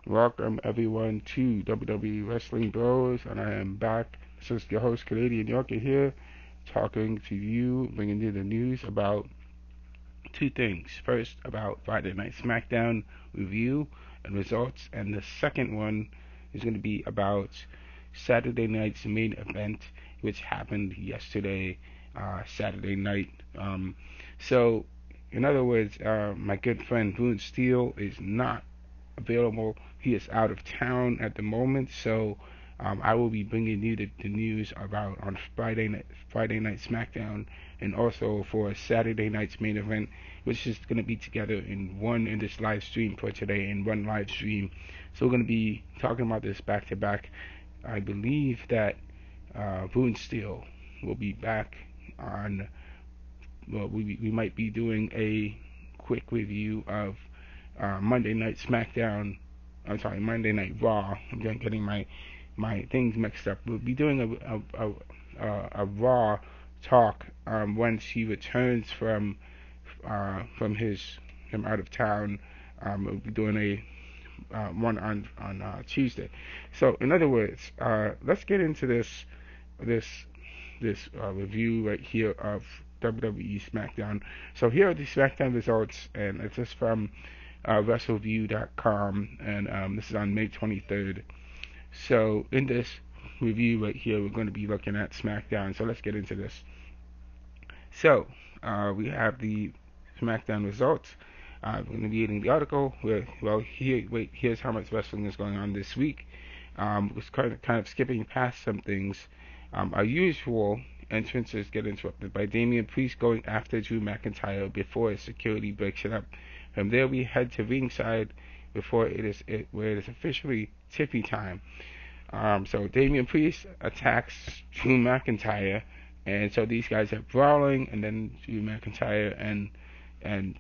Welcome everyone to WWE Wrestling Bros, and I am back. This is your host, Canadian Yorker here, talking to you, bringing you the news about two things. First, about Friday Night Smackdown review and results, and the second one is going to be about Saturday night's main event, which happened yesterday, Saturday night. So, in other words, my good friend Boone Steele is not available. He is out of town at the moment, so I will be bringing you the news about on Friday night SmackDown, and also for Saturday night's main event, which is going to be together in this live stream for today in one live stream. So we're going to be talking about this back to back. I believe that Boone Steel will be back on. Well, we might be doing a quick review of Monday Night SmackDown. I'm sorry, Monday Night Raw. I'm getting my things mixed up. We'll be doing a Raw talk once he returns from out of town. We'll be doing a one on Tuesday. So in other words, let's get into this review right here of WWE SmackDown. So here are the SmackDown results, and it's just from WrestleView.com, and this is on May 23rd. So in this review right here, we're going to be looking at SmackDown. So let's get into this. So we have the SmackDown results. I'm going to be reading the article where, here's how much wrestling is going on this week. Was kind of skipping past some things. Our usual entrances get interrupted by Damian Priest going after Drew McIntyre before security breaks it up. From there, we head to ringside where it is officially Tiffy time. So Damian Priest attacks Drew McIntyre, and so these guys are brawling, and then Drew McIntyre and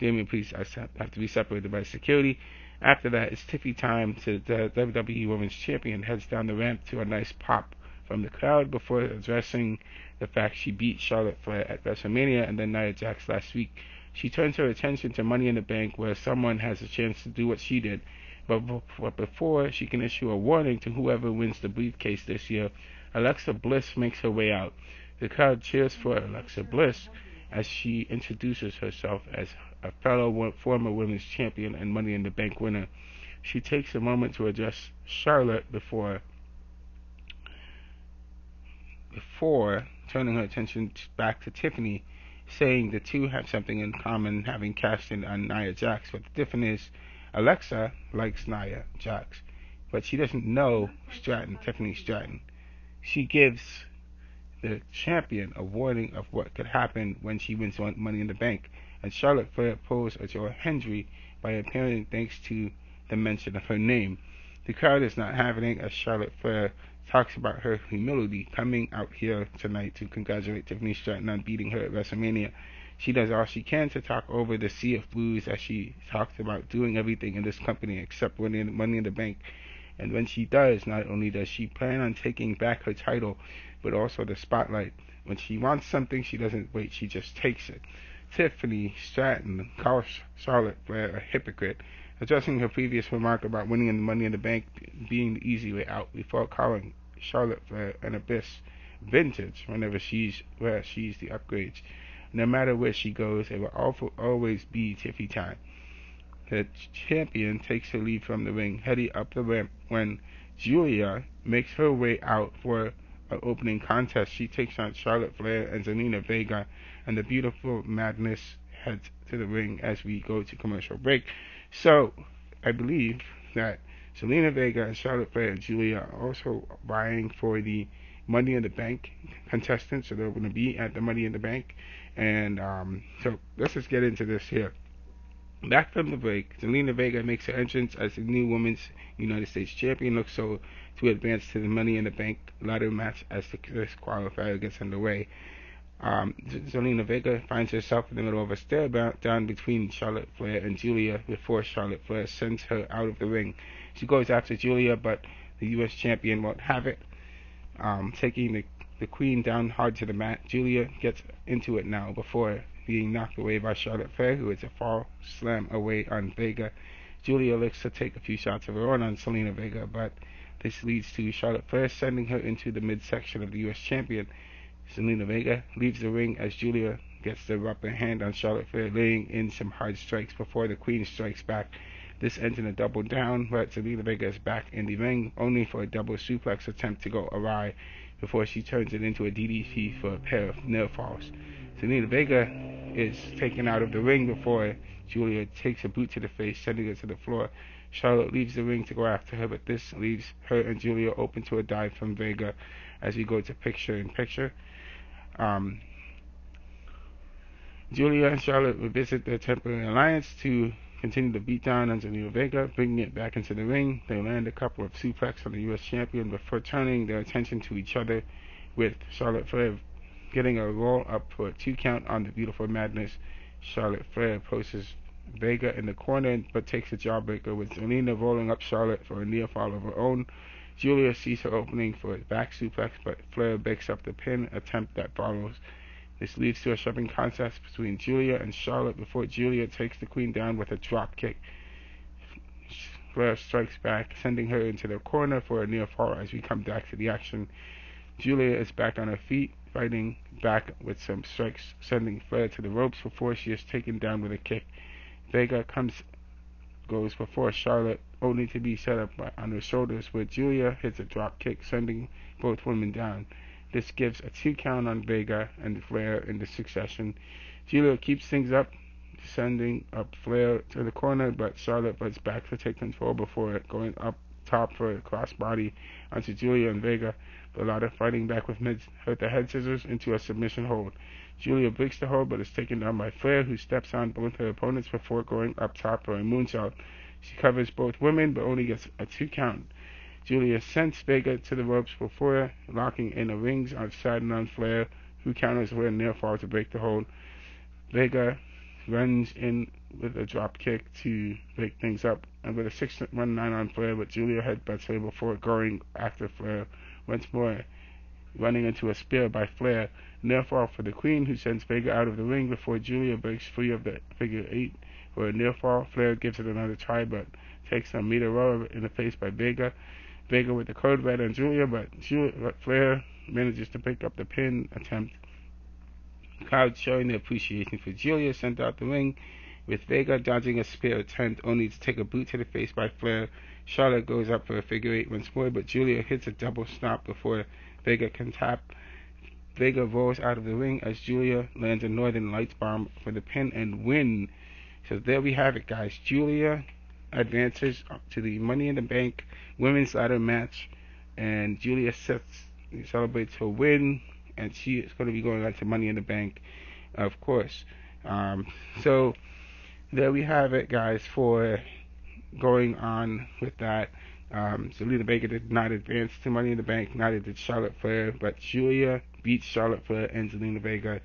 Damian Priest have to be separated by security. After that, it's Tiffy time. So the WWE Women's Champion heads down the ramp to a nice pop from the crowd before addressing the fact she beat Charlotte Flair at WrestleMania and then Nia Jax last week. She turns her attention to Money in the Bank, where someone has a chance to do what she did. But before she can issue a warning to whoever wins the briefcase this year, Alexa Bliss makes her way out. The crowd cheers for Alexa Bliss as she introduces herself as a fellow former women's champion and Money in the Bank winner. She takes a moment to address Charlotte before turning her attention back to Tiffany, saying the two have something in common, having cashed in on Nia Jax. But the difference is, Alexa likes Nia Jax, but she doesn't know Tiffany Stratton. She gives the champion a warning of what could happen when she wins Money in the Bank, and Charlotte Flair pulls a Joe Hendry by appearing thanks to the mention of her name. The crowd is not having it as Charlotte Flair talks about her humility coming out here tonight to congratulate Tiffany Stratton on beating her at WrestleMania. She does all she can to talk over the sea of blues as she talks about doing everything in this company except winning Money in the Bank. And when she does, not only does she plan on taking back her title, but also the spotlight. When she wants something, she doesn't wait, she just takes it. Tiffany Stratton calls Charlotte Flair a hypocrite, addressing her previous remark about winning the Money in the Bank being the easy way out, before calling Charlotte Flair an abyss vintage whenever she's the upgrades. No matter where she goes, it will always be Tiffy time. The champion takes her lead from the ring, heading up the ramp when Julia makes her way out for an opening contest. She takes on Charlotte Flair and Zelina Vega, and the beautiful Madness heads to the ring as we go to commercial break. So, I believe that Zelina Vega and Charlotte Flair and Julia are also vying for the Money in the Bank contestants, so they're going to be at the Money in the Bank. And so let's just get into this here. Back from the break, Zelina Vega makes her entrance as the new Women's United States Champion, looks so to advance to the Money in the Bank ladder match as the qualifier gets underway. Zelina Vega finds herself in the middle of a stare down between Charlotte Flair and Julia before Charlotte Flair sends her out of the ring. She goes after Julia, but the U.S. champion won't have it, taking the Queen down hard to the mat. Julia gets into it now before being knocked away by Charlotte Flair, who is a fall slam away on Vega. Julia looks to take a few shots of her own on Zelina Vega, but this leads to Charlotte Flair sending her into the midsection of the U.S. champion. Zelina Vega leaves the ring as Julia gets the upper hand on Charlotte Flair, laying in some hard strikes before the Queen strikes back. This ends in a double down, but Zelina Vega is back in the ring, only for a double suplex attempt to go awry before she turns it into a DDT for a pair of near falls. Zelina Vega is taken out of the ring before Julia takes a boot to the face, sending her to the floor. Charlotte leaves the ring to go after her, but this leaves her and Julia open to a dive from Vega as we go to picture-in-picture. Julia and Charlotte revisit their temporary alliance to continue the beatdown on Zelina Vega, bringing it back into the ring. They land a couple of suplexes on the U.S. champion before turning their attention to each other, with Charlotte Flair getting a roll up for a 2 count on the Beautiful Madness. Charlotte Flair approaches Vega in the corner but takes a jawbreaker, with Zelina rolling up Charlotte for a near fall of her own. Julia sees her opening for a back suplex, but Flair breaks up the pin attempt that follows. This leads to a shoving contest between Julia and Charlotte before Julia takes the Queen down with a drop kick. Flair strikes back, sending her into the corner for a near fall as we come back to the action. Julia is back on her feet, fighting back with some strikes, sending Flair to the ropes before she is taken down with a kick. Vega goes before Charlotte, only to be set up on her shoulders, where Julia hits a drop kick, sending both women down. This gives a 2 count on Vega and Flair in the succession. Julia keeps things up, sending up Flair to the corner, but Charlotte butts back to take control before going up top for a crossbody onto Julia and Vega. The latter fighting back with the head scissors into a submission hold. Julia breaks the hold but is taken down by Flair, who steps on both her opponents before going up top for a moonsault. She covers both women but only gets a 2 count. Julia sends Vega to the ropes before locking in the rings outside and on Flair, who counters her near fall to break the hold. Vega runs in with a drop kick to break things up, and with a 619 on Flair, but Julia headbutts her before going after Flair once more, running into a spear by Flair. Near fall for the Queen, who sends Vega out of the ring before Julia breaks free of the figure 8 for a near fall. Flair gives it another try, but takes a meter roll in the face by Vega. Vega with the code red on Julia, but Flair manages to pick up the pin attempt. The crowd showing their appreciation for Julia sent out the ring, with Vega dodging a spear attempt only to take a boot to the face by Flair. Charlotte goes up for a figure 8 once more, but Julia hits a double stop before Vega can tap. Vega rolls out of the ring as Julia lands a Northern Lights bomb for the pin and win. So there we have it, guys. Julia advances to the Money in the Bank women's ladder match, and Julia celebrates her win, and she is going to be going on to Money in the Bank, of course. So there we have it, guys, for going on with that. Zelina Vega did not advance to Money in the Bank, neither did Charlotte Flair, but Julia beats Charlotte Flair and Zelina Vega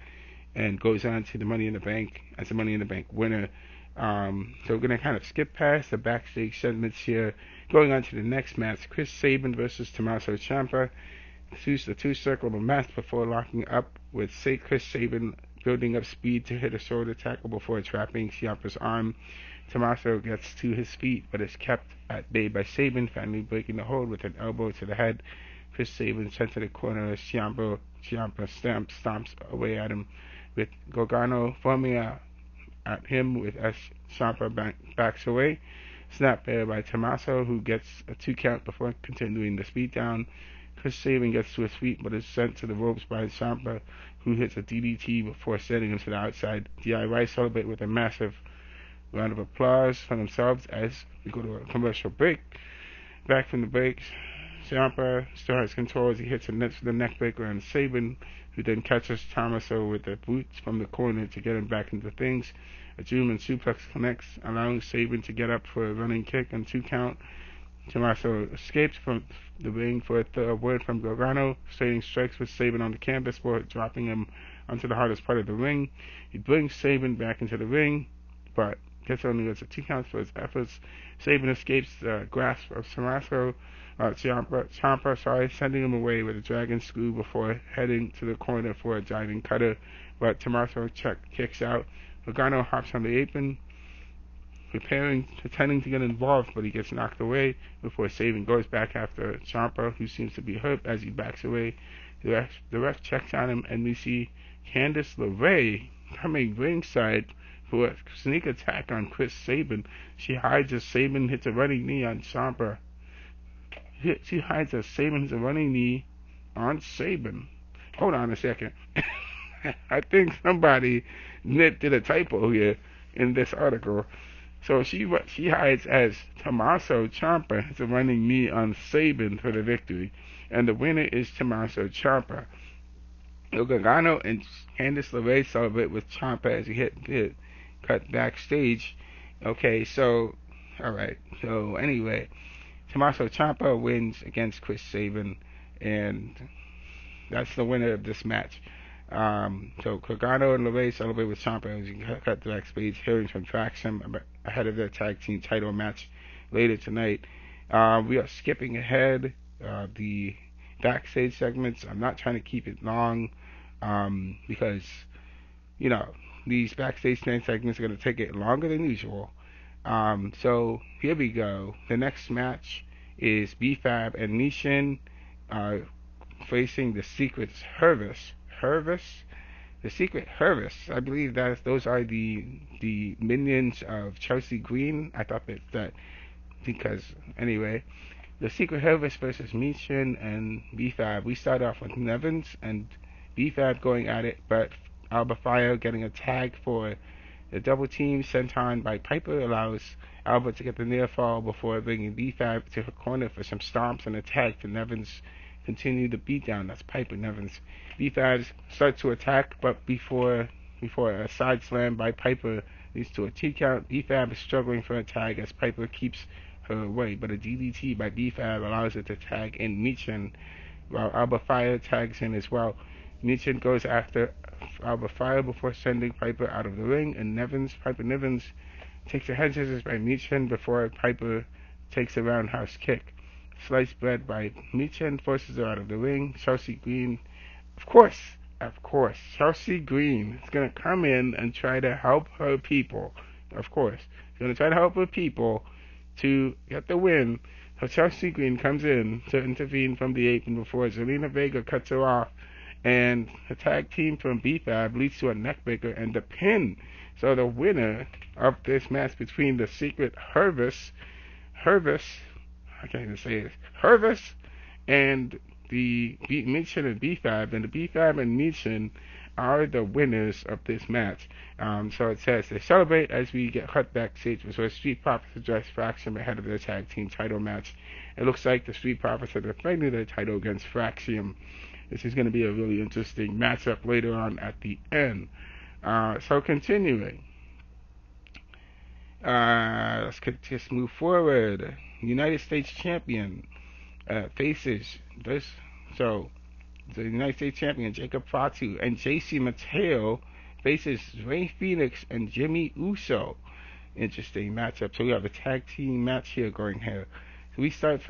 and goes on to the Money in the Bank as a Money in the Bank winner. So we're going to kind of skip past the backstage segments here, going on to the next match, Chris Sabin versus Tommaso Ciampa. The two circle the match before locking up, with Chris Sabin building up speed to hit a shoulder tackle before trapping Ciampa's arm. Tommaso gets to his feet but is kept at bay by Sabin, finally breaking the hold with an elbow to the head. Chris Sabin sent to the corner as Ciampa stomps away at him, with Gargano forming at him as Ciampa backs away. Snap there by Tommaso, who gets a 2 count before continuing the speed down. Chris Sabin gets to his feet but is sent to the ropes by Ciampa, who hits a DDT before sending him to the outside. DIY celebrate with a massive round of applause for themselves as we go to a commercial break. Back from the break, Ciampa still has control as he hits the neck breaker on Sabin, who then catches Tommaso with the boots from the corner to get him back into things. A German suplex connects, allowing Sabin to get up for a running kick and 2 count. Tommaso escapes from the ring for a word from Gargano, stating strikes with Sabin on the canvas before dropping him onto the hardest part of the ring. He brings Sabin back into the ring, but gets only a 2 counts for his efforts. Sabin escapes the grasp of Ciampa, sending him away with a dragon screw before heading to the corner for a diving cutter, but Tommaso kicks out. Gargano hops on the apron, pretending to get involved, but he gets knocked away before Saban goes back after Ciampa, who seems to be hurt as he backs away. The ref checks on him, and we see Candice LeRae coming ringside for a sneak attack on Chris Sabin. She hides as Sabin hits a running knee on Ciampa. She hides as Sabin hits a running knee on Sabin. Hold on a second. I think somebody did a typo here in this article. So she hides as Tommaso Ciampa hits a running knee on Sabin for the victory, and the winner is Tommaso Ciampa. Gargano and Candice LeRae celebrate with Ciampa as he hit cut backstage. Okay, so alright. So anyway, Tommaso Ciampa wins against Chris Sabin, and that's the winner of this match. So Gargano and LeRae celebrate with Ciampa as he cut the backstage. Hearings from Faction ahead of their tag team title match later tonight. We are skipping ahead the backstage segments. I'm not trying to keep it long because these backstage segments are going to take it longer than usual. So here we go. The next match is B-Fab and Nishin facing the Secret Hervis. The Secret Hervis. I believe those are the minions of Chelsea Green. I thought that because anyway, the Secret Hervis versus Nishin and B-Fab. We start off with Nevins and B-Fab going at it, but Alba Fire getting a tag for the double team sent on by Piper allows Alba to get the near fall before bringing B-Fab to her corner for some stomps and a tag to Nevins. Continue the beatdown. That's Piper Nevins. B-Fab starts to attack, but before a side slam by Piper leads to a T count. B-Fab is struggling for a tag as Piper keeps her away, but a DDT by B-Fab allows her to tag in Michin, while Alba Fire tags in as well. Michin goes after Alba Fire before sending Piper out of the ring, and Piper Nevins takes a head scissors by Michin before Piper takes a roundhouse kick. Sliced bread by Michin forces her out of the ring. Chelsea Green, of course, Chelsea Green is going to come in and try to help her people. Of course, she's going to try to help her people to get the win. So Chelsea Green comes in to intervene from the apron before Zelina Vega cuts her off, and the tag team from B-Fab leads to a neckbreaker and the pin. So the winner of this match between the Secret Hervis, I can't even say it, Hervis, and the Michin and B-Fab, and the B-Fab and Michin are the winners of this match. So it says they celebrate as we get cut backstage where Street Profits address Fraction ahead of their tag team title match. It looks like the Street Profits are defending their title against Fraction. This is going to be a really interesting matchup later on at the end. So continuing. Let's just move forward. United States Champion faces this. So the United States Champion Jacob Fatu and JC Mateo faces Rey Fenix and Jimmy Uso. Interesting matchup. So we have a tag team match here going here. So we start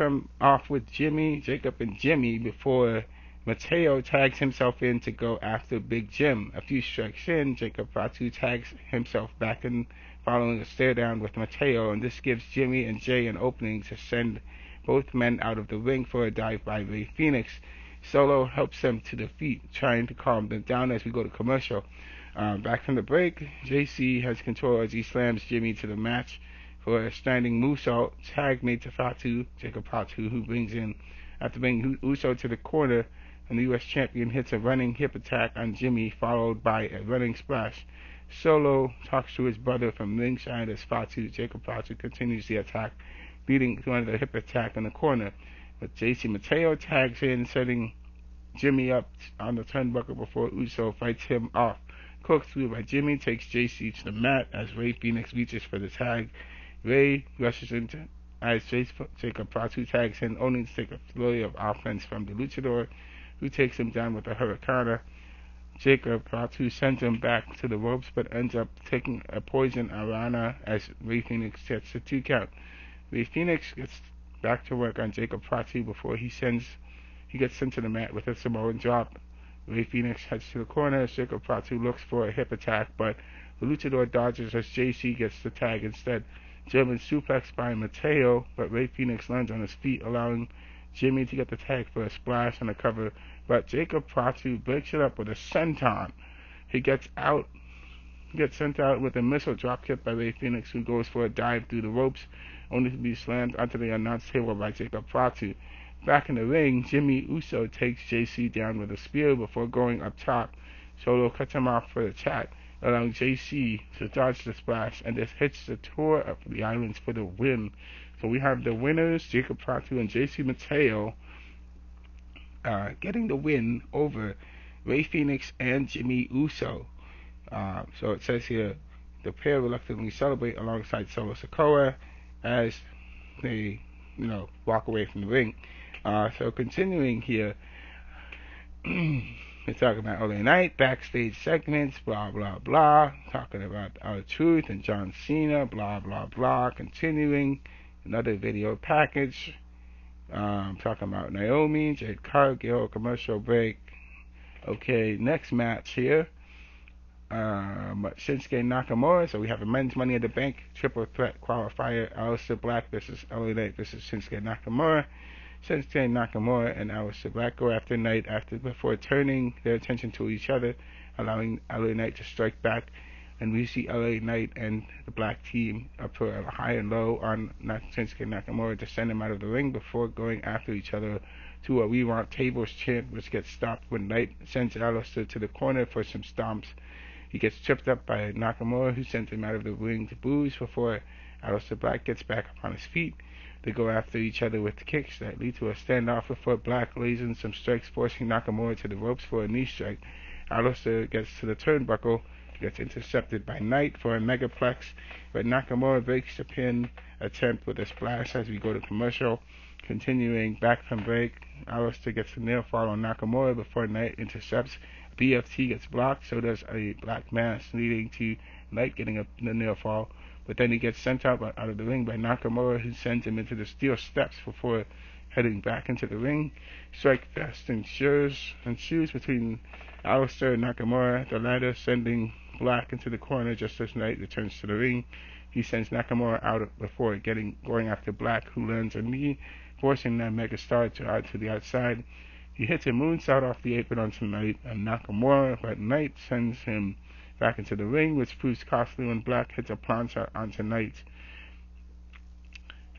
off with Jacob and Jimmy before Mateo tags himself in to go after Big Jim. A few strikes in, Jacob Fatu tags himself back in following a stare down with Mateo, and this gives Jimmy and Jay an opening to send both men out of the ring for a dive by Rey Fenix. Solo helps them to their feet, trying to calm them down as we go to commercial. Back from the break, JC has control as he slams Jimmy to the match for a standing moonsault tag made to Fatu, Jacob Fatu, who brings in, after bringing Uso to the corner, and the U.S. champion hits a running hip attack on Jimmy, followed by a running splash. Solo talks to his brother from ringside as Jacob Fatu continues the attack, leading to another hip attack in the corner. But JC Mateo tags in, setting Jimmy up on the turnbuckle before Uso fights him off. Cooked through by Jimmy takes JC to the mat as Rey Fenix reaches for the tag. Rey rushes into as Jacob Fatu tags in, only to take a flurry of offense from the luchador, who takes him down with a hurricane. Jacob Fatu sends him back to the ropes, but ends up taking a poison arana as Rey Fenix gets the 2 count. Rey Fenix gets back to work on Jacob Fatu before he gets sent to the mat with a Samoan drop. Rey Fenix heads to the corner as Jacob Fatu looks for a hip attack, but the luchador dodges as JC gets the tag instead. German suplex by Mateo, but Ray Phoenix lands on his feet, allowing Jimmy to get the tag for a splash and a cover, but Jacob Fatu breaks it up with a senton. He gets sent out with a missile drop kick by Ray Phoenix, who goes for a dive through the ropes, only to be slammed onto the announce table by Jacob Fatu. Back in the ring, Jimmy Uso takes JC down with a spear before going up top. Solo cuts him off for the chat, allowing JC to dodge the splash, and this hits the tour of the islands for the win. So we have the winners, Jacob Fatu and JC Mateo, getting the win over Ray Phoenix and Jimmy Uso. So it says here, the pair reluctantly celebrate alongside Solo Sikoa as they, walk away from the ring. So continuing here, we're talking about LA Knight, backstage segments, blah, blah, blah, talking about R-Truth and John Cena, blah, blah, blah, continuing, another video package, talking about Naomi, Jade Cargill, commercial break. Okay, next match here, Shinsuke Nakamura. So we have a men's Money in the Bank triple threat qualifier, Aleister Black versus LA Knight versus Shinsuke Nakamura. Shinsuke Nakamura and Aleister Black go after Knight before turning their attention to each other, allowing LA Knight to strike back, and we see LA Knight and the Black team up for a high and low on Shinsuke Nakamura to send him out of the ring before going after each other to a "We Want Tables" chant, which gets stopped when Knight sends Aleister to the corner for some stomps. He gets tripped up by Nakamura, who sends him out of the ring to booze before Aleister Black gets back up on his feet. They go after each other with kicks that lead to a standoff before Black lays in some strikes, forcing Nakamura to the ropes for a knee strike. Aleister gets to the turnbuckle, gets intercepted by Knight for a megaplex, but Nakamura breaks the pin attempt with a splash as we go to commercial. Continuing back from break, Aleister gets a near fall on Nakamura before Knight intercepts. BFT gets blocked, so does a black mass, leading to Knight getting a near fall. But then he gets sent out of the ring by Nakamura, who sends him into the steel steps before heading back into the ring. Strike fest ensues between Aleister and Nakamura, the latter sending Black into the corner just as Knight returns to the ring. He sends Nakamura out before going after Black, who lands a knee, forcing that megastar to the outside. He hits a moonsault off the apron onto Knight and Nakamura, but Knight sends him back into the ring, which proves costly when Black hits a plancha onto Knight.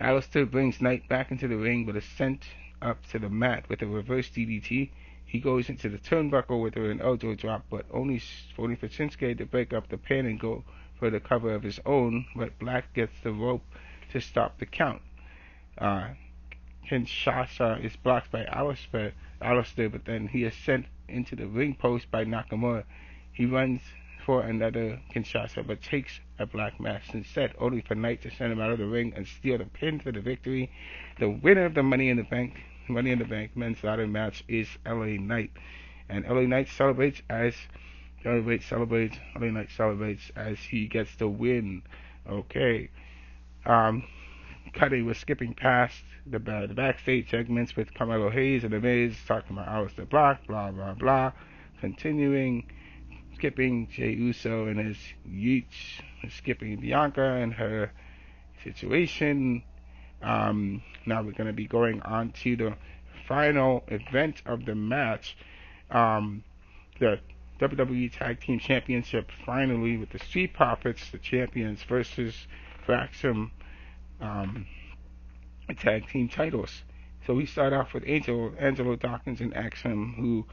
Aleister brings Knight back into the ring, but is sent up to the mat with a reverse DDT. He goes into the turnbuckle with an elbow drop, but only for Shinsuke to break up the pin and go for the cover of his own, but Black gets the rope to stop the count. Kinshasa is blocked by Aleister, but then he is sent into the ring post by Nakamura. He runs for another Kinshasa, but takes a black mass instead, only for Knight to send him out of the ring and steal the pin for the victory. The winner of the Money in the Bank men's ladder match is LA Knight, and LA Knight celebrates as he gets the win. Okay. We're skipping past the backstage segments with Carmelo Hayes and The Miz talking about Aleister Black, blah blah blah. Continuing, skipping Jey Uso and his yeets, skipping Bianca and her situation. Now we're going to be going on to the final event of the match, the WWE Tag Team Championship, finally, with the Street Profits, the champions, versus Fraxum tag team titles. So we start off with Angelo Dawkins and Axum, who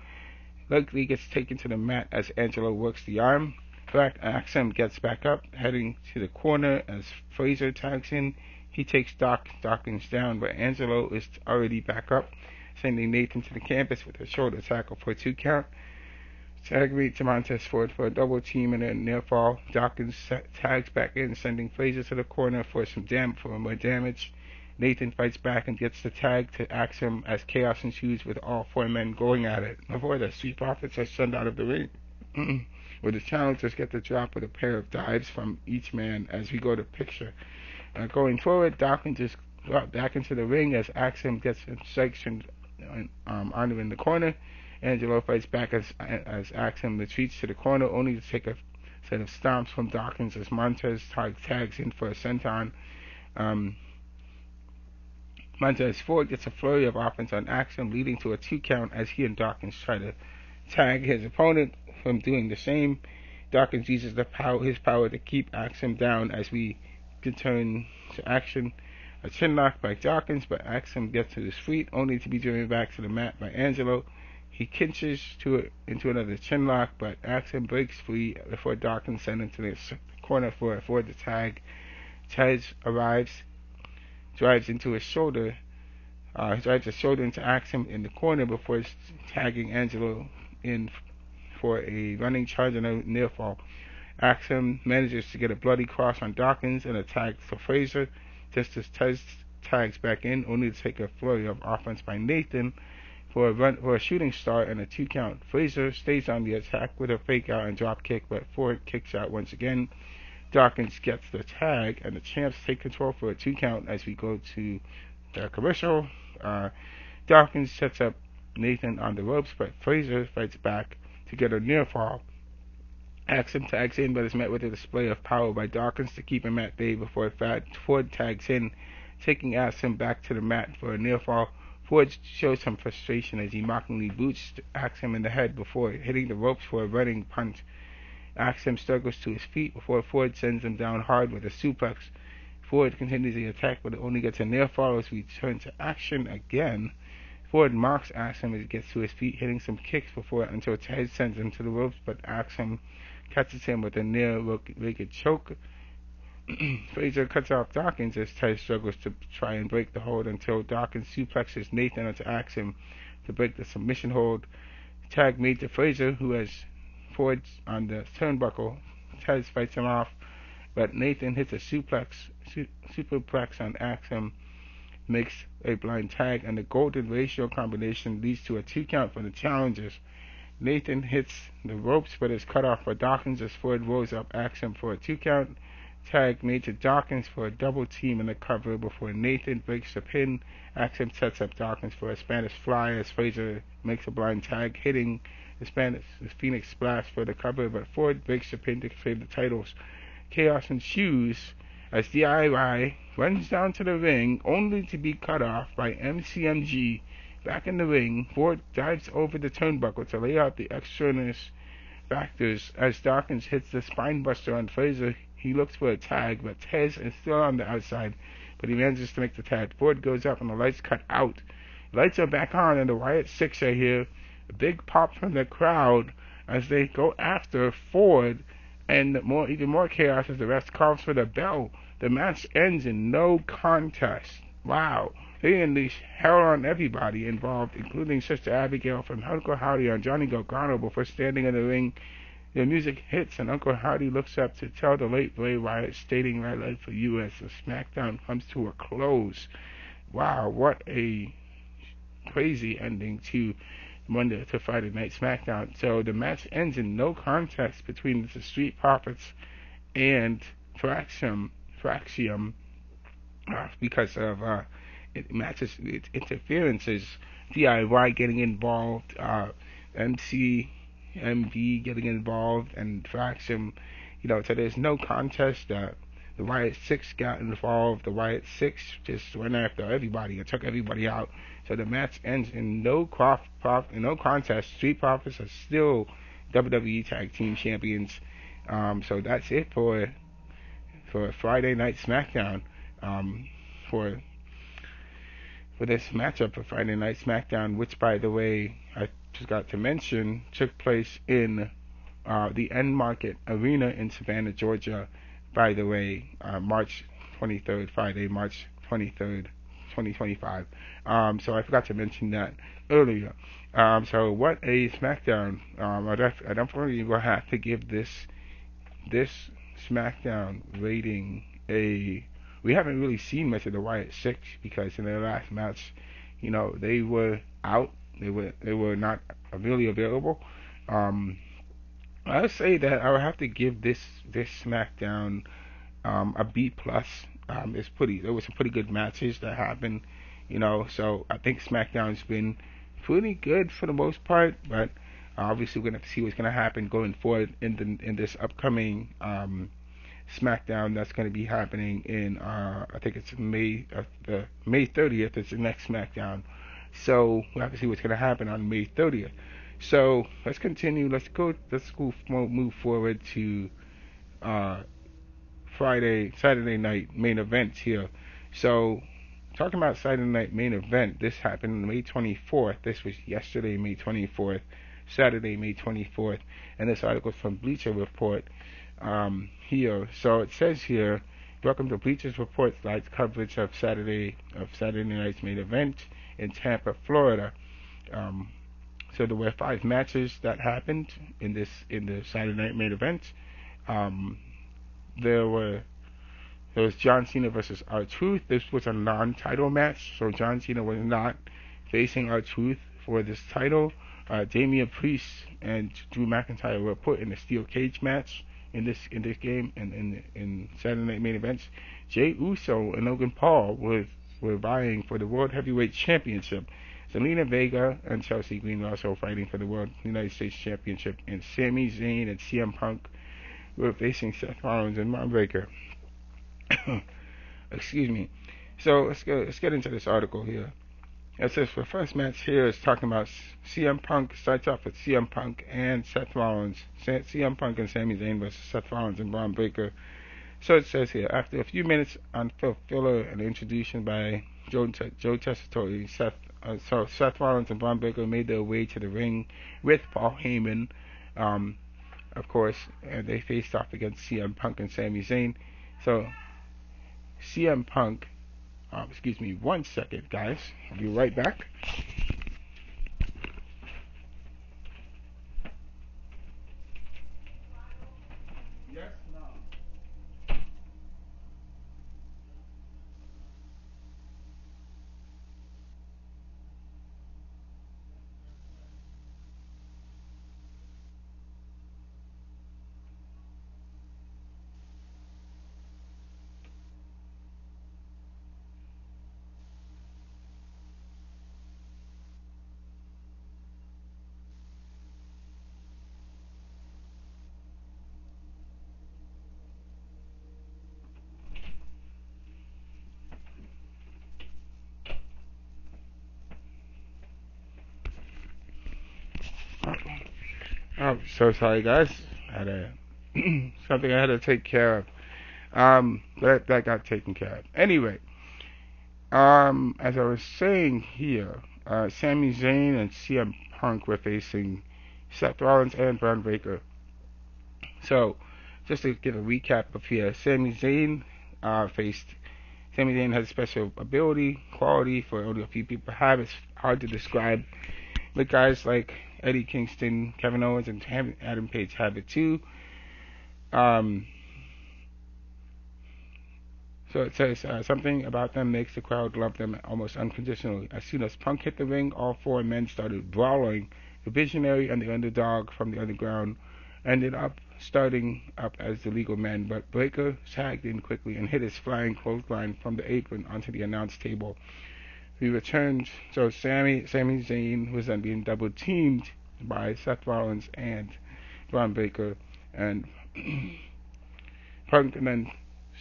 likely gets taken to the mat as Angelo works the arm. Axum gets back up, heading to the corner as Fraser tags in. He takes Dawkins down, but Angelo is already back up, sending Nathan to the canvas with a shoulder tackle for a 2 count. Tag mate to Montez Ford for a double team and a near fall. Dawkins tags back in, sending Fraser to the corner for more damage. Nathan fights back and gets the tag to Axum as chaos ensues with all 4 men going at it. Before the Street Profits are sent out of the ring, where the challengers get the drop with a pair of dives from each man as we go to picture. Going forward, Dawkins is brought back into the ring as Axum gets strikes on in the corner. Angelo fights back as Axum retreats to the corner, only to take a set of stomps from Dawkins as Montez tags in for a senton. Um, Montez Ford gets a flurry of offense on Axiom, leading to a 2 count as he and Dawkins try to tag his opponent from doing the same. Dawkins uses his power to keep Axiom down as we return to action. A chin lock by Dawkins, but Axiom gets to his feet, only to be driven back to the mat by Angelo. He cinches into another chin lock, but Axiom breaks free before Dawkins sends him to the corner for the tag. Tez drives into his shoulder. Drives his shoulder into Axiom in the corner before tagging Angelo in for a running charge and a near fall. Axiom manages to get a bloody cross on Dawkins and a tag for Fraser, just as Tez tags back in, only to take a flurry of offense by Nathan for a shooting start and a 2 count. Fraser stays on the attack with a fake out and drop kick, but Ford kicks out once again. Dawkins gets the tag, and the champs take control for a 2 count as we go to the commercial. Dawkins sets up Nathan on the ropes, but Fraser fights back to get a near fall. Axiom tags in, but is met with a display of power by Dawkins to keep him at bay before Ford tags in, taking Axiom back to the mat for a near fall. Ford shows some frustration as he mockingly boots Axiom in the head before hitting the ropes for a running punch. Axiom struggles to his feet before Ford sends him down hard with a suplex. Ford continues the attack, but it only gets a near fall as we turn to action again. Ford mocks Axiom as he gets to his feet, hitting some kicks until Ted sends him to the ropes, but Axiom catches him with a near-wicked choke. Fraser cuts off Dawkins as Ted struggles to try and break the hold until Dawkins suplexes Nathan onto Axiom to break the submission hold. Tag made to Fraser, who has Ford on the turnbuckle. Ted fights him off, but Nathan hits a superplex on Axiom, makes a blind tag, and the golden ratio combination leads to a 2 count for the challengers. Nathan hits the ropes but is cut off by Dawkins as Ford rolls up Axiom for a 2 count. Tag made to Dawkins for a double team in the cover before Nathan breaks the pin. Axiom sets up Dawkins for a Spanish fly as Fraser makes a blind tag, hitting the Phoenix Splash for the cover, but Ford breaks the pin to save the titles. Chaos ensues as DIY runs down to the ring only to be cut off by MCMG. Back in the ring, Ford dives over the turnbuckle to lay out the extraneous factors as Dawkins hits the spinebuster on Fraser. He looks for a tag, but Tez is still on the outside, but he manages to make the tag. Ford goes up and the lights cut out. Lights are back on and the Riot Six are here. A big pop from the crowd as they go after Ford, and even more chaos as the ref calls for the bell. The match ends in no contest. Wow. They unleash hell on everybody involved, including Sister Abigail from Uncle Howdy on Johnny Gargano before standing in the ring. The music hits and Uncle Howdy looks up to tell the late Bray Wyatt, stating right leg for you as the SmackDown comes to a close. Wow, what a crazy ending to Monday to Friday Night SmackDown. So the match ends in no contest between the Street Profits and Fraxium because of interferences, DIY getting involved, MCMV getting involved, and Fraxium. So there's no contest. The Riot Six got involved. The Riot Six just went after everybody and took everybody out. So the match ends in no contest. Street Profits are still WWE Tag Team Champions. So that's it for Friday Night SmackDown. For this matchup for Friday Night SmackDown, which, by the way, I forgot to mention, took place in the End Market Arena in Savannah, Georgia. By the way, March 23rd, Friday, March 23rd, 2025. So I forgot to mention that earlier. So what a SmackDown. I definitely will have to give this SmackDown rating a. We haven't really seen much of the Riot Six because in their last match, they were out. They were not really available. I'll say that I would have to give this SmackDown a B plus. There was some pretty good matches that happened, So I think SmackDown's been pretty good for the most part, but obviously we're gonna have to see what's gonna happen going forward in this upcoming Smackdown that's going to be happening in I think it's May 30th. It's the next Smackdown. So we'll have to see what's going to happen on May 30th. So let's continue. Let's go move forward to uh, Saturday night main events here. So talking about Saturday night main event, this happened on May 24th. This was yesterday, May 24th. Saturday, May 24th, and this article is from Bleacher Report here. So it says here, welcome to Bleacher Report's live coverage of Saturday night's main event in Tampa, Florida. So there were 5 matches that happened in the Saturday night main event. There was John Cena versus R-Truth. This was a non-title match, so John Cena was not facing R-Truth for this title. Damian Priest and Drew McIntyre were put in a steel cage match in this game and in Saturday night main events. Jey Uso and Logan Paul were vying for the World Heavyweight Championship. Zelina Vega and Chelsea Green were also fighting for the World United States Championship. And Sami Zayn and CM Punk were facing Seth Rollins and Braun Breaker. Excuse me. So let's get into this article here. It says the first match here is talking about CM Punk. Starts off with CM Punk and Seth Rollins. CM Punk and Sami Zayn versus Seth Rollins and Braun Breaker. So it says here, after a few minutes on filler and introduction by Joe Tessitore, Seth Rollins and Braun Breaker made their way to the ring with Paul Heyman, of course, and they faced off against CM Punk and Sami Zayn. So CM Punk, excuse me, 1 second, guys. I'll be right back. Yes, no. Oh, so sorry, guys. I had something I had to take care of. That got taken care of. Anyway, as I was saying here, Sami Zayn and CM Punk were facing Seth Rollins and Braun Breaker. So, just to give a recap of here, Sami Zayn has a special ability, quality for only a few people have. It's hard to describe. But guys like Eddie Kingston, Kevin Owens, and Adam Page have it too. So it says something about them makes the crowd love them almost unconditionally. As soon as Punk hit the ring, all 4 men started brawling. The Visionary and the Underdog from the underground ended up starting up as the legal men, but Breaker tagged in quickly and hit his flying clothesline from the apron onto the announce table. We returned, so Sami Zayn was then being double teamed by Seth Rollins and Braun Breaker, and Punk, and then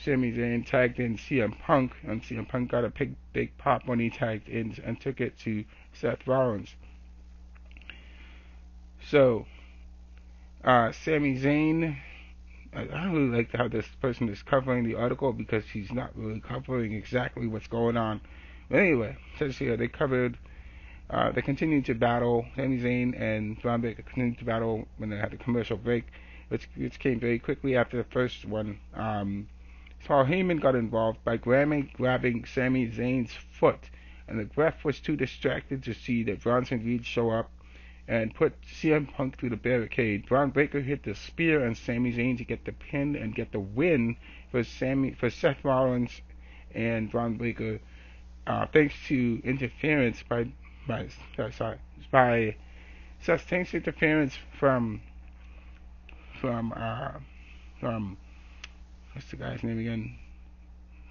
Sami Zayn tagged in CM Punk, and CM Punk got a big pop when he tagged in and took it to Seth Rollins. So, Sami Zayn, I don't really like how this person is covering the article because he's not really covering exactly what's going on. But anyway, says here they continued to battle. Sami Zayn and Braun Breaker continued to battle when they had a commercial break, which came very quickly after the first one. Paul Heyman got involved by grabbing Sami Zayn's foot, and the ref was too distracted to see that Bronson Reed show up and put CM Punk through the barricade. Braun Breaker hit the spear on Sami Zayn to get the pin and get the win for Seth Rollins and Braun Breaker, thanks to interference by from what's the guy's name again?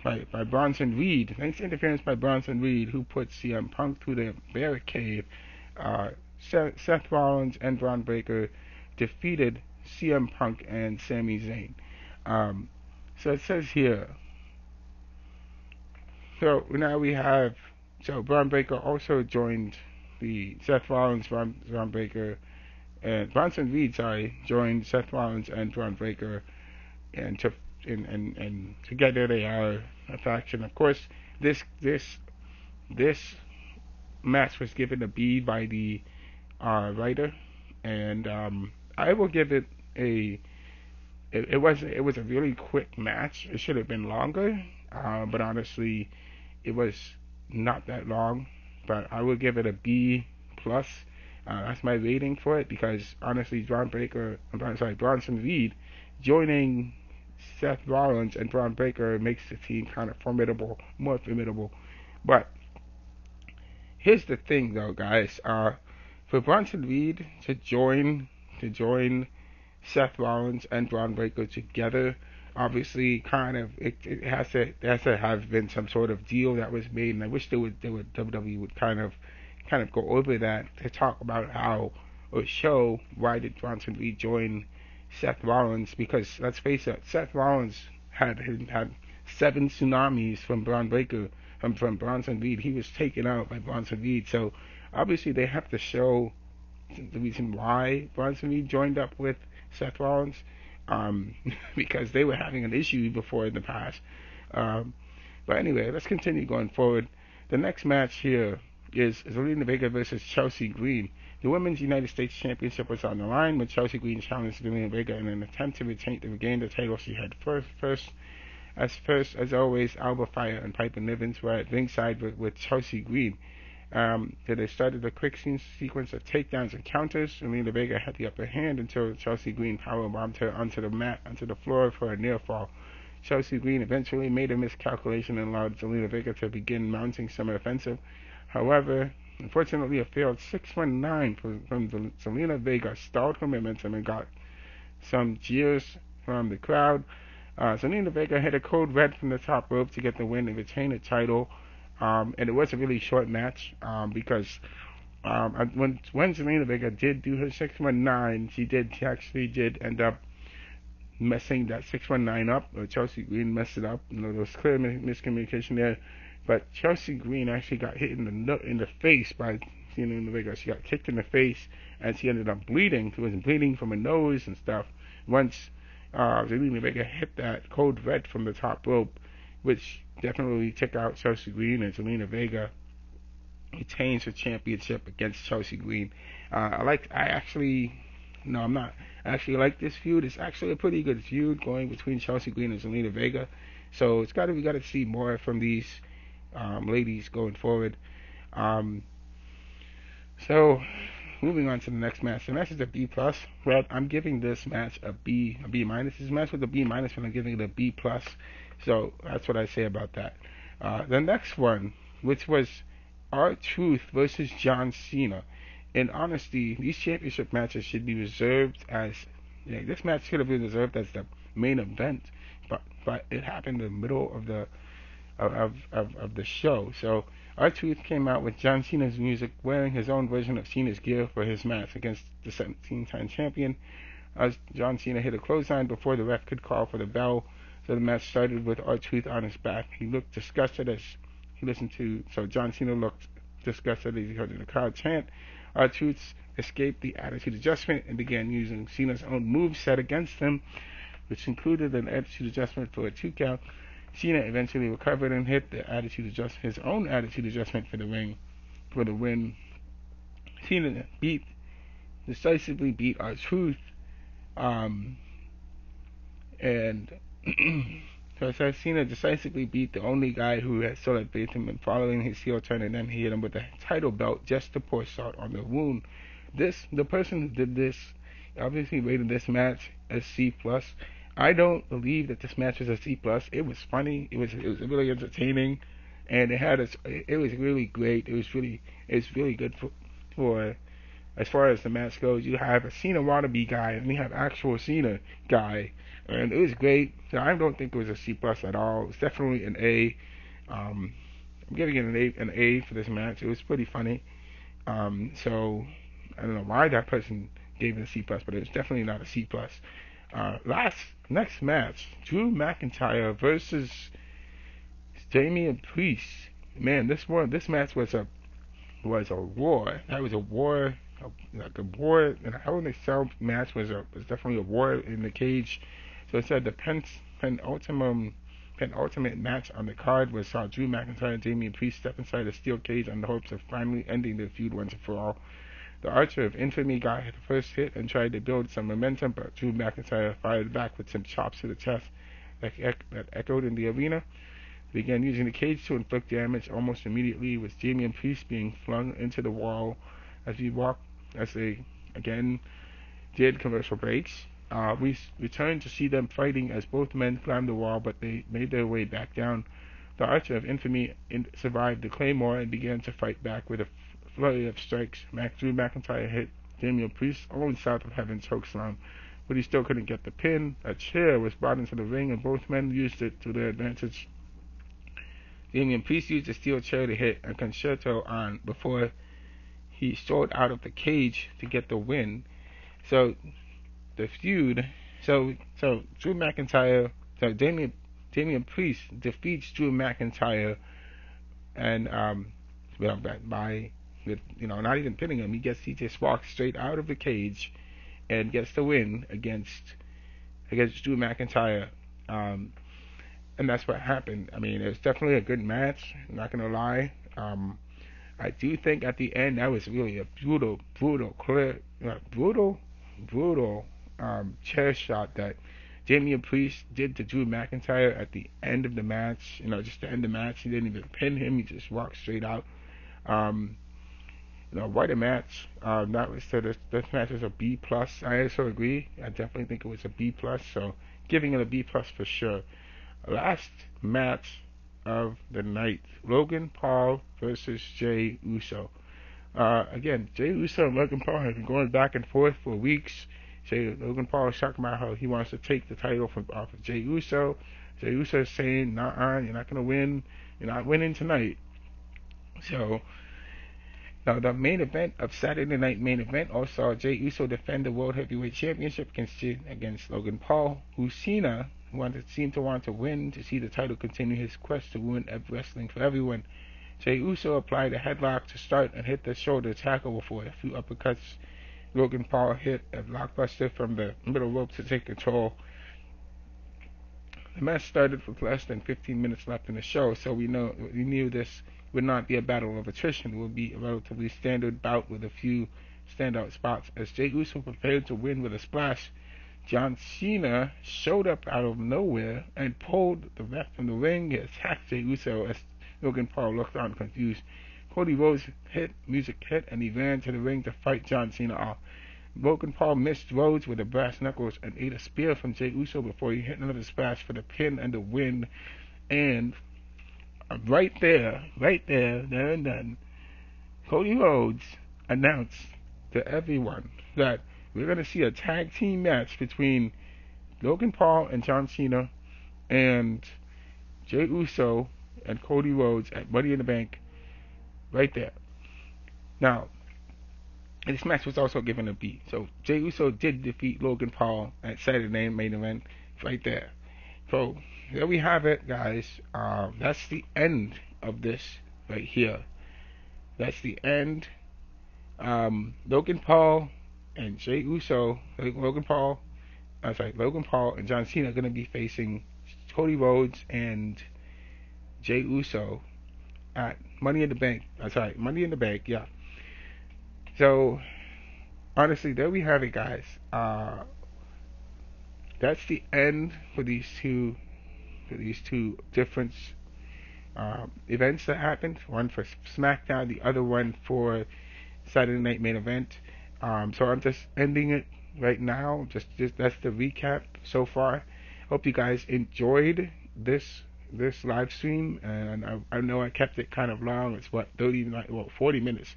By Bronson Reed. Thanks to interference by Bronson Reed, who put CM Punk through the barricade. Seth Rollins and Braun Breaker defeated CM Punk and Sami Zayn. So it says here. So now we have. So Braun Breaker also joined the Seth Rollins, Braun Breaker, and Bronson Reed, sorry, joined Seth Rollins and Braun Breaker, and and together they are a faction. Of course, this match was given a B by the writer, and I will give it a. It was a really quick match. It should have been longer, but honestly, it was not that long. But I will give it a B plus. That's my rating for it because honestly, Bronson Reed joining Seth Rollins and Braun Breaker makes the team kind of formidable, more formidable. But here's the thing, though, guys. For Bronson Reed to join Seth Rollins and Braun Breaker together, obviously, kind of it has to have been some sort of deal that was made, and I wish WWE would kind of go over that to talk about how or show why did Bronson Reed join Seth Rollins, because let's face it, Seth Rollins had 7 tsunamis from Braun Breaker, from Bronson Reed. He was taken out by Bronson Reed, so obviously they have to show the reason why Bronson Reed joined up with Seth Rollins, um, because they were having an issue before in the past. Um, but anyway, let's continue going forward. The next match here is Zelina Vega versus Chelsea Green. The Women's United States Championship was on the line when Chelsea Green challenged Zelina Vega in an attempt to regain the title she had first as always. Alba Fire and Piper Nivens were at ringside with Chelsea Green. So they started a quick sequence of takedowns and counters. Zelina Vega had the upper hand until Chelsea Green powerbombed her onto the floor for a near fall. Chelsea Green eventually made a miscalculation and allowed Zelina Vega to begin mounting some offensive. However, unfortunately, a failed 619 from Zelina Vega stalled her momentum and got some jeers from the crowd. Zelina Vega hit a code red from the top rope to get the win and retain the title. And it was a really short match because when Zelina Vega did do her 619, she actually did end up messing that 619 up, or Chelsea Green messed it up. There was clear miscommunication there. But Chelsea Green actually got hit in the face by Zelina Vega. She got kicked in the face, and she ended up bleeding. She was bleeding from her nose and stuff. Once Zelina Vega hit that code red from the top rope, which definitely took out Chelsea Green, and Zelina Vega retains her championship against Chelsea Green. I actually like this feud. It's actually a pretty good feud going between Chelsea Green and Zelina Vega. So we got to see more from these ladies going forward. So moving on to the next match. The match is a B plus. Well, I'm giving this match a B minus. This match was a B minus, but I'm giving it a B plus. So that's what I say about that. The next one, which was R-Truth versus John Cena. In honesty, these championship matches should be reserved as, this match should have been reserved as the main event, but it happened in the middle of the show. So R-Truth came out with John Cena's music, wearing his own version of Cena's gear for his match against the 17-time champion. As John Cena hit a clothesline before the ref could call for the bell, so the match started with R-Truth on his back. He looked disgusted as he listened to. So John Cena looked disgusted as he heard the crowd chant. R-Truth escaped the Attitude Adjustment and began using Cena's own moveset against him, which included an Attitude Adjustment for a 2 count. Cena eventually recovered and hit his own Attitude Adjustment for the win. Cena decisively beat R-Truth, and so Cena decisively beat the only guy who had still had faith in him following his heel turn, and then he hit him with a title belt just to pour salt on the wound. The person who did this obviously rated this match as C plus. I don't believe that this match was a C plus. It was funny. It was really entertaining, and it was really great. It was really good for as far as the match goes. You have a Cena wannabe guy, and you have actual Cena guy, and it was great. So I don't think it was a C plus at all. It's definitely an A. I'm giving it an A for this match. It was pretty funny. So I don't know why that person gave it a C plus, but it was definitely not a C plus. Next match, Drew McIntyre versus Damian Priest. Man, this match was a war. That was a war, like a war. And Hell in a Cell match was definitely a war in the cage. So it said the penultimate match on the card was Drew McIntyre and Damian Priest step inside a steel cage in the hopes of finally ending the feud once and for all. The Archer of Infamy got the first hit and tried to build some momentum, but Drew McIntyre fired back with some chops to the chest that echoed in the arena. He began using the cage to inflict damage almost immediately, with Damian Priest being flung into the wall as they again did commercial breaks. We returned to see them fighting as both men climbed the wall, but they made their way back down. The Archer of Infamy survived the Claymore and began to fight back with a flurry of strikes. Drew McIntyre hit Damian Priest only south of Heaven's chokeslam, but he still couldn't get the pin. A chair was brought into the ring, and both men used it to their advantage. Damian Priest used a steel chair to hit a concerto on before he strode out of the cage to get the win. So the feud, so Drew McIntyre, so Damian Priest defeats Drew McIntyre, and by not even pinning him. He just walks straight out of the cage and gets the win against Drew McIntyre. And that's what happened. I mean, it was definitely a good match. I'm not gonna lie. I do think at the end that was really a brutal chair shot that Damian Priest did to Drew McIntyre at the end of the match. Just to end the match. He didn't even pin him. He just walked straight out. What a match. This match was a B plus. I also agree. I definitely think it was a B plus. So giving it a B plus for sure. Last match of the night: Logan Paul versus Jey Uso. Again, Jey Uso and Logan Paul have been going back and forth for weeks. Logan Paul is talking about how he wants to take the title off of Jey Uso. Jey Uso is saying, "Nah, you're not gonna win. You're not winning tonight." So now the main event of Saturday Night Main Event also saw Jey Uso defend the World Heavyweight Championship against Logan Paul, who Cena seemed to want to win to see the title continue his quest to win wrestling for everyone. Jey Uso applied a headlock to start and hit the shoulder tackle before a few uppercuts. Logan Paul hit a blockbuster from the middle rope to take control. The match started with less than 15 minutes left in the show, so we knew this would not be a battle of attrition. It would be a relatively standard bout with a few standout spots. As Jey Uso prepared to win with a splash, John Cena showed up out of nowhere and pulled the ref from the ring. He attacked Jey Uso as Logan Paul looked on confused. Cody Rhodes music hit, and he ran to the ring to fight John Cena off. Logan Paul missed Rhodes with the brass knuckles and ate a spear from Jey Uso before he hit another splash for the pin and the win. And right there and then, Cody Rhodes announced to everyone that we're going to see a tag team match between Logan Paul and John Cena and Jey Uso and Cody Rhodes at Money in the Bank right there. Now, this match was also given a B. So Jey Uso did defeat Logan Paul at Saturday Night Main Event right there. So there we have it, guys. That's the end of this right here. That's the end. Logan Paul and Jey Uso, Logan Paul and John Cena are going to be facing Cody Rhodes and Jey Uso at Money in the Bank. Money in the Bank, yeah. So, honestly, there we have it, guys. That's the end for these two different events that happened. One for SmackDown, the other one for Saturday Night Main Event. So I'm just ending it right now. Just that's the recap so far. Hope you guys enjoyed this live stream, and I know I kept it kind of long. It's 40 minutes,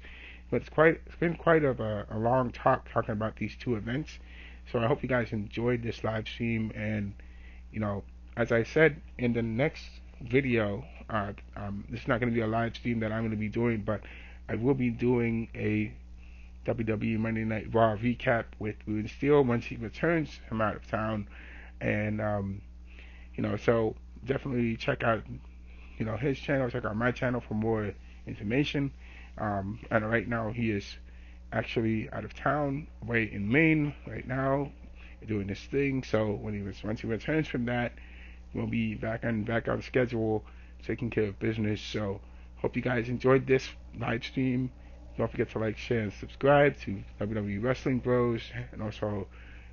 but it's been quite a long talking about these two events. So I hope you guys enjoyed this live stream, and as I said in the next video, this is not going to be a live stream that I'm going to be doing, but I will be doing a WWE Monday Night Raw recap with Blue and Steel once he returns from out of town. And so definitely check out his channel, check out my channel for more information. And right now he is actually out of town, away in Maine right now, doing this thing. So once he returns from that, we'll be back on schedule, taking care of business. So hope you guys enjoyed this live stream. Don't forget to like, share, and subscribe to WWE Wrestling Bros, and also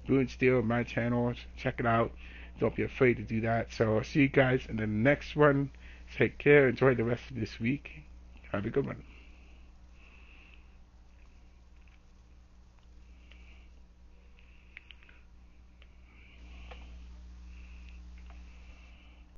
Blue and Steel, my channel. Check it out. Don't be afraid to do that. So I'll see you guys in the next one. Take care. Enjoy the rest of this week. Have a good one.